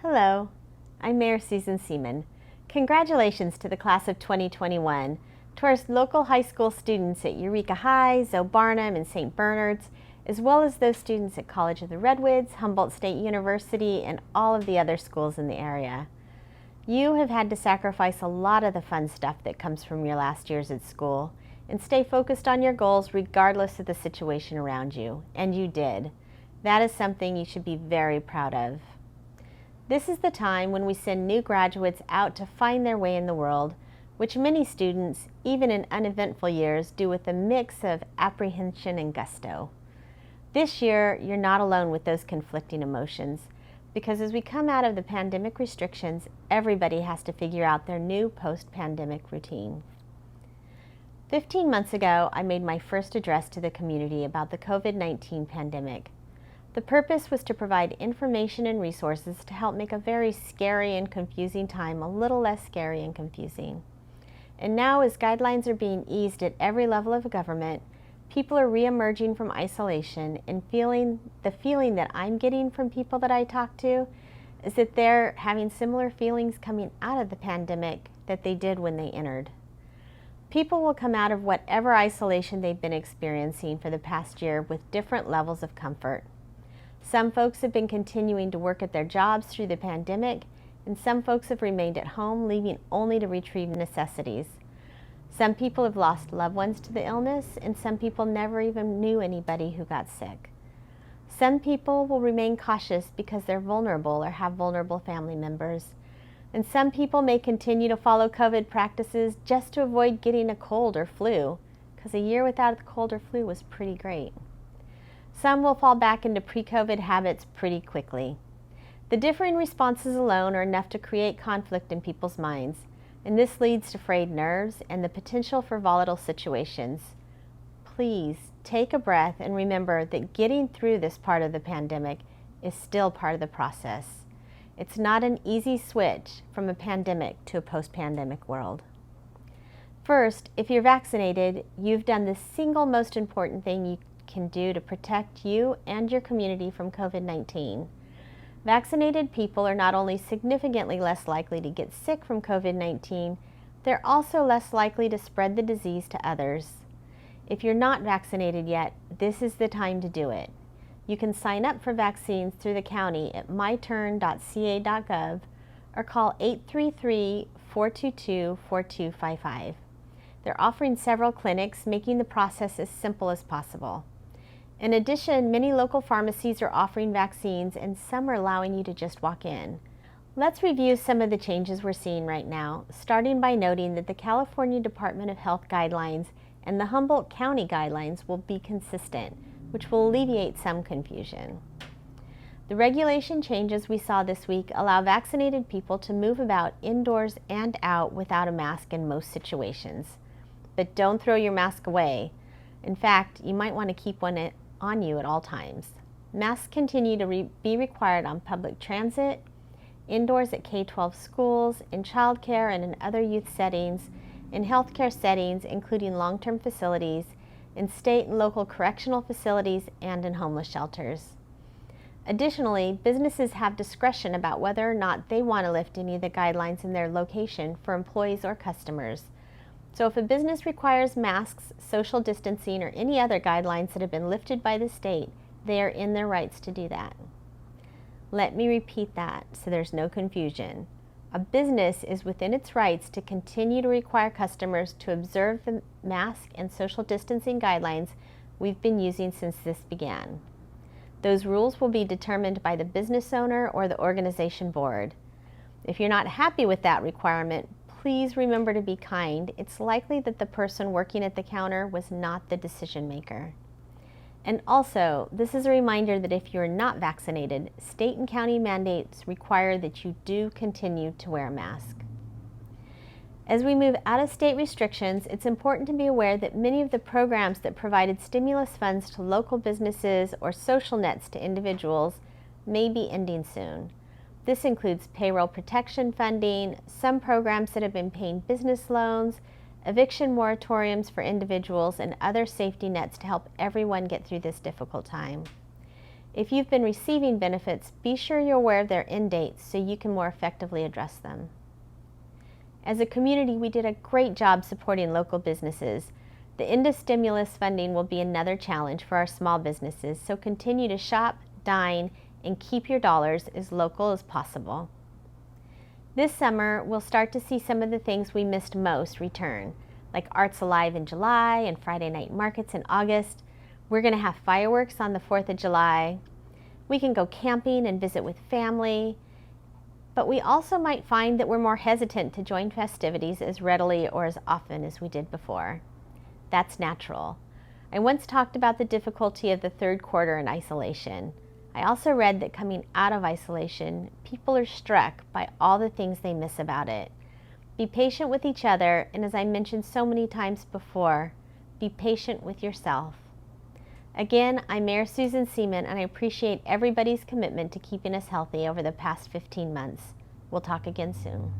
Hello, I'm Mayor Susan Seaman. Congratulations to the class of 2021, to our local high school students at Eureka High, Zoe Barnum, and St. Bernard's, as well as those students at College of the Redwoods, Humboldt State University, and all of the other schools in the area. You have had to sacrifice a lot of the fun stuff that comes from your last years at school and stay focused on your goals regardless of the situation around you, and you did. That is something you should be very proud of. This is the time when we send new graduates out to find their way in the world, which many students, even in uneventful years, do with a mix of apprehension and gusto. This year, you're not alone with those conflicting emotions, because as we come out of the pandemic restrictions, everybody has to figure out their new post-pandemic routine. 15 months ago, I made my first address to the community about the COVID-19 pandemic. The purpose was to provide information and resources to help make a very scary and confusing time a little less scary and confusing. And now, as guidelines are being eased at every level of government, people are re-emerging from isolation and the feeling that I'm getting from people that I talk to is that they're having similar feelings coming out of the pandemic that they did when they entered. People will come out of whatever isolation they've been experiencing for the past year with different levels of comfort. Some folks have been continuing to work at their jobs through the pandemic, and some folks have remained at home, leaving only to retrieve necessities. Some people have lost loved ones to the illness, and some people never even knew anybody who got sick. Some people will remain cautious because they're vulnerable or have vulnerable family members. And some people may continue to follow COVID practices just to avoid getting a cold or flu, because a year without a cold or flu was pretty great. Some will fall back into pre-COVID habits pretty quickly. The differing responses alone are enough to create conflict in people's minds, and this leads to frayed nerves and the potential for volatile situations. Please take a breath and remember that getting through this part of the pandemic is still part of the process. It's not an easy switch from a pandemic to a post-pandemic world. First, if you're vaccinated, you've done the single most important thing you can do to protect you and your community from COVID-19. Vaccinated people are not only significantly less likely to get sick from COVID-19, they're also less likely to spread the disease to others. If you're not vaccinated yet, this is the time to do it. You can sign up for vaccines through the county at myturn.ca.gov or call 833-422-4255. They're offering several clinics, making the process as simple as possible. In addition, many local pharmacies are offering vaccines and some are allowing you to just walk in. Let's review some of the changes we're seeing right now, starting by noting that the California Department of Health guidelines and the Humboldt County guidelines will be consistent, which will alleviate some confusion. The regulation changes we saw this week allow vaccinated people to move about indoors and out without a mask in most situations. But don't throw your mask away. In fact, you might want to keep one on you at all times. Masks continue to be required on public transit, indoors at K-12 schools, in childcare and in other youth settings, in healthcare settings, including long-term facilities, in state and local correctional facilities, and in homeless shelters. Additionally, businesses have discretion about whether or not they want to lift any of the guidelines in their location for employees or customers. So if a business requires masks, social distancing, or any other guidelines that have been lifted by the state, they are in their rights to do that. Let me repeat that so there's no confusion. A business is within its rights to continue to require customers to observe the mask and social distancing guidelines we've been using since this began. Those rules will be determined by the business owner or the organization board. If you're not happy with that requirement, please remember to be kind. It's likely that the person working at the counter was not the decision maker. And also, this is a reminder that if you're not vaccinated, state and county mandates require that you do continue to wear a mask. As we move out of state restrictions, it's important to be aware that many of the programs that provided stimulus funds to local businesses or social nets to individuals may be ending soon. This includes payroll protection funding, some programs that have been paying business loans, eviction moratoriums for individuals, and other safety nets to help everyone get through this difficult time. If you've been receiving benefits, be sure you're aware of their end dates so you can more effectively address them. As a community, we did a great job supporting local businesses. The end of stimulus funding will be another challenge for our small businesses, so continue to shop, dine, and keep your dollars as local as possible. This summer, we'll start to see some of the things we missed most return, like Arts Alive in July and Friday night markets in August. We're going to have fireworks on the 4th of July. We can go camping and visit with family. But we also might find that we're more hesitant to join festivities as readily or as often as we did before. That's natural. I once talked about the difficulty of the third quarter in isolation. I also read that coming out of isolation, people are struck by all the things they miss about it. Be patient with each other, and as I mentioned so many times before, be patient with yourself. Again, I'm Mayor Susan Seaman, and I appreciate everybody's commitment to keeping us healthy over the past 15 months. We'll talk again soon.